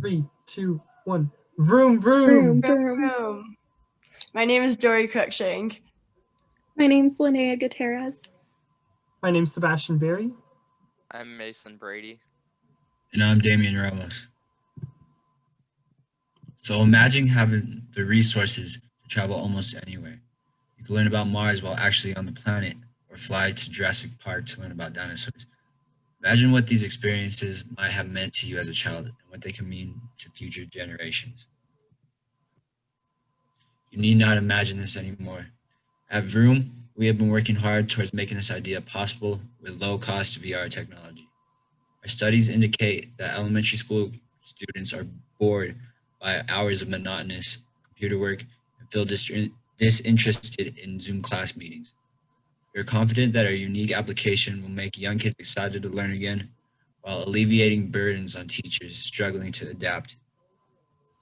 Three, two, one. Vroom, Vroom, vroom. vroom. Vroom. My name is Dory Cruikshank. My name's Linnea Gutierrez. My name's Sebastian Berry. I'm Mason Brady. And I'm Damian Ramos. So imagine having the resources to travel almost anywhere. You can learn about Mars while actually on the planet, or fly to Jurassic Park to learn about dinosaurs. Imagine what these experiences might have meant to you as a child and what they can mean to future generations. You need not imagine this anymore. At VRoom, we have been working hard towards making this idea possible with low-cost VR technology. Our studies indicate that elementary school students are bored by hours of monotonous computer work and feel disinterested in Zoom class meetings. We are confident that our unique application will make young kids excited to learn again while alleviating burdens on teachers struggling to adapt,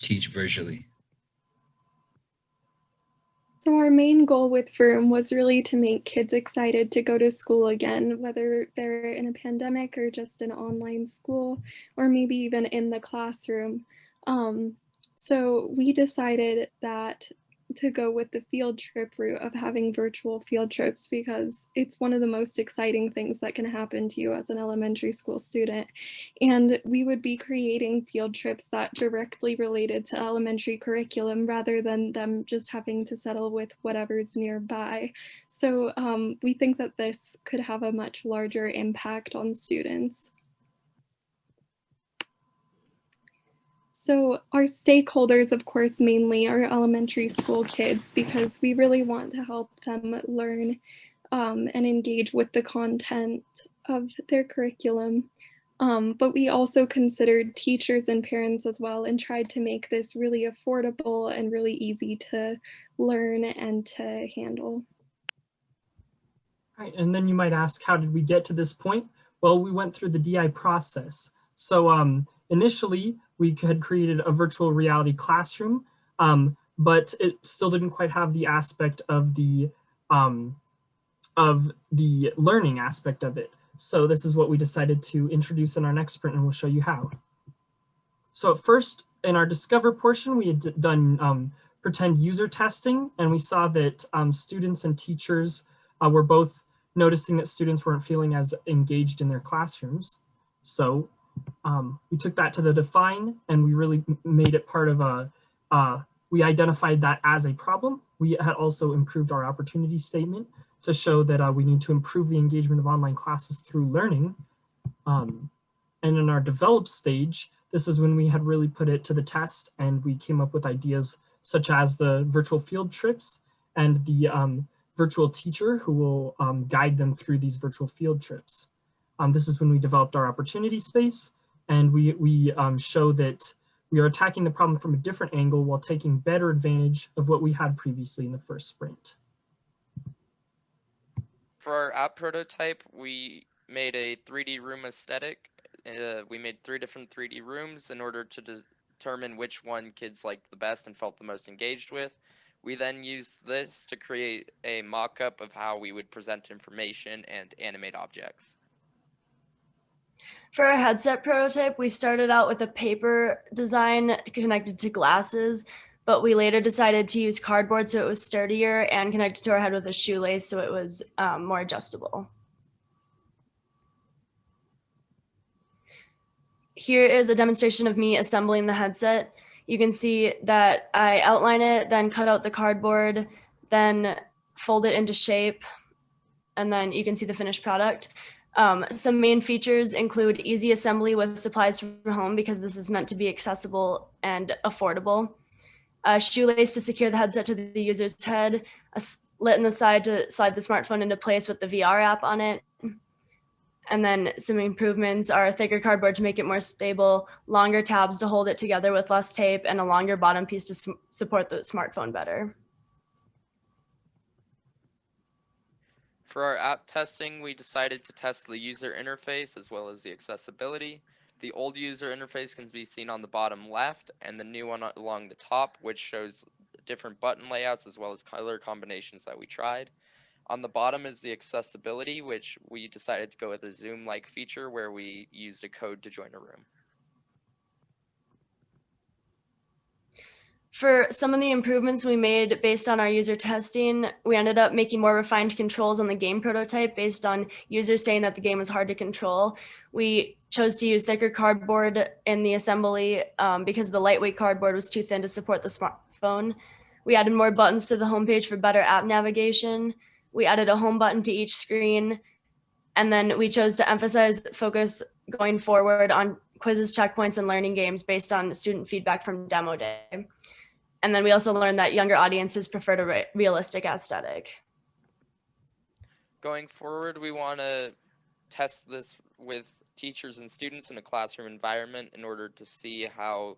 teach virtually. So, our main goal with Vroom was really to make kids excited to go to school again, whether they're in a pandemic or just an online school, or maybe even in the classroom. So, we decided that to go with the field trip route of having virtual field trips because it's one of the most exciting things that can happen to you as an elementary school student. And we would be creating field trips that directly related to elementary curriculum rather than them just having to settle with whatever's nearby. So we think that this could have a much larger impact on students. So our stakeholders, of course, mainly are elementary school kids because we really want to help them learn and engage with the content of their curriculum. But we also considered teachers and parents as well and tried to make this really affordable and really easy to learn and to handle. Right, and then you might ask, how did we get to this point? Well, we went through the DI process. So initially, we had created a virtual reality classroom, but it still didn't quite have the aspect of the learning aspect of it. So this is what we decided to introduce in our next sprint, and we'll show you how. So at first, in our Discover portion, we had done pretend user testing, and we saw that students and teachers were both noticing that students weren't feeling as engaged in their classrooms. So we took that to the define, and we really made it part of we identified that as a problem. We had also improved our opportunity statement to show that we need to improve the engagement of online classes through learning. And in our develop stage, this is when we had really put it to the test, and we came up with ideas such as the virtual field trips and the virtual teacher who will guide them through these virtual field trips. This is when we developed our opportunity space, and we show that we are attacking the problem from a different angle while taking better advantage of what we had previously in the first sprint. For our app prototype, we made a 3D room aesthetic. We made 3 different 3D rooms in order to determine which one kids liked the best and felt the most engaged with. We then used this to create a mock-up of how we would present information and animate objects. For our headset prototype, we started out with a paper design connected to glasses, but we later decided to use cardboard so it was sturdier and connected to our head with a shoelace so it was more adjustable. Here is a demonstration of me assembling the headset. You can see that I outline it, then cut out the cardboard, then fold it into shape, and then you can see the finished product. Some main features include easy assembly with supplies from home because this is meant to be accessible and affordable. A shoelace to secure the headset to the user's head, a slit in the side to slide the smartphone into place with the VR app on it. And then some improvements are thicker cardboard to make it more stable, longer tabs to hold it together with less tape, and a longer bottom piece to support the smartphone better. For our app testing, we decided to test the user interface as well as the accessibility. The old user interface can be seen on the bottom left, and the new one along the top, which shows different button layouts as well as color combinations that we tried. On the bottom is the accessibility, which we decided to go with a Zoom-like feature where we used a code to join a room. For some of the improvements we made based on our user testing, we ended up making more refined controls on the game prototype based on users saying that the game was hard to control. We chose to use thicker cardboard in the assembly because the lightweight cardboard was too thin to support the smartphone. We added more buttons to the homepage for better app navigation. We added a home button to each screen. And then we chose to emphasize focus going forward on quizzes, checkpoints, and learning games based on student feedback from demo day. And then we also learned that younger audiences preferred a realistic aesthetic. Going forward, we want to test this with teachers and students in a classroom environment in order to see how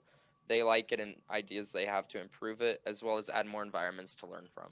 they like it and ideas they have to improve it, as well as add more environments to learn from.